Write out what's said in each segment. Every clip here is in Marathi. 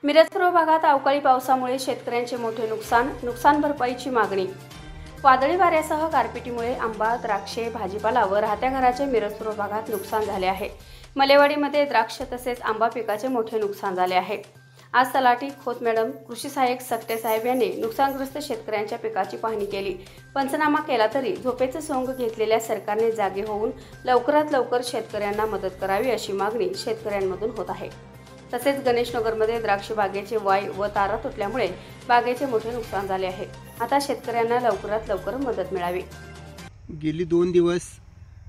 मिरज पूर्व भागात अवकाळी पावसामुळे शेतकऱ्यांचे मोठे नुकसान भरपाईची मागणी। वादळी वाऱ्यासह गारपिटीमुळे आंबा, द्राक्षे, भाजीपाला व राहत्या घराचे मिरज पूर्व भागात नुकसान झाले आहे। मलेवाडीमध्ये द्राक्ष तसेच आंबा पिकाचे मोठे नुकसान झाले आहे। आज तलाठी खोत मॅडम, कृषी सहाय्यक सक्ते साहेब यांनी नुकसानग्रस्त शेतकऱ्यांच्या पिकाची पाहणी केली। पंचनामा केला तरी झोपेचे सोंग घेतलेल्या सरकारने जागे होऊन लवकरात लवकर शेतकऱ्यांना मदत करावी अशी मागणी शेतकऱ्यांमधून होत आहे। तसेच गणेशनगरमध्ये द्राक्ष बागेचे वाय व तारा तुटल्यामुळे बागेचे मोठे नुकसान झाले आहे। आता शेतकऱ्यांना लवकरात लवकर मदत मिळावी। गेली 2 दिवस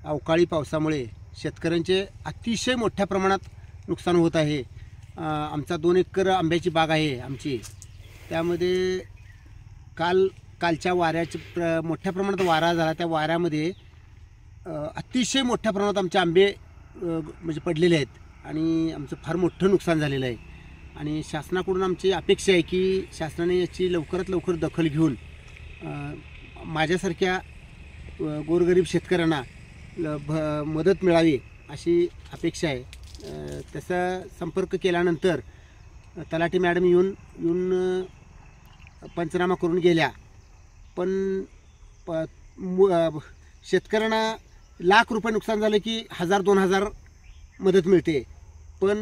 अवकाळी पावसामुळे शेतकऱ्यांचे अतिशय मोठ्या प्रमाणात नुकसान होत आहे। आमचा 2 एकर आंब्याची बाग आहे आमची, त्यामध्ये कालच्या वाऱ्याचे मोठ्या प्रमाणात वारा झाला। त्या वाऱ्यामध्ये अतिशय मोठ्या प्रमाणात आमचे आंबे म्हणजे पडलेले आहेत आणि आमचं फार मोठं नुकसान झालेलं आहे। आणि शासनाकडून आमची अपेक्षा आहे की शासनाने याची लवकरात लवकर दखल घेऊन माझ्यासारख्या गोरगरीब शेतकऱ्यांना मदत मिळावी अशी अपेक्षा आहे। त्याचा संपर्क केल्यानंतर तलाठी मॅडम येऊन पंचनामा करून गेल्या, पण शेतकऱ्यांना लाख रुपये नुकसान झालं की 1000-2000 मदत मिळते। पण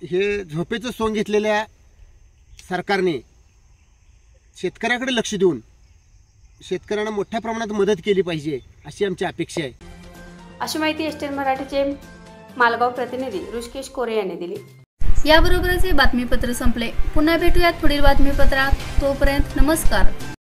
हे झोपेचं सोंग घेतलेल्या सरकारने शेतकऱ्याकडे लक्ष देऊन शेतकऱ्यांना मोठ्या प्रमाणात मदत केली पाहिजे अशी आमची अपेक्षा आहे। अशी माहिती एसटीएन मराठीचे मालगाव प्रतिनिधी ऋषिकेश कोरे यांनी दिली। याबरोबरच हे बातमीपत्र संपले। पुन्हा भेटूयात पुढील बातमीपत्रात। तोपर्यंत नमस्कार।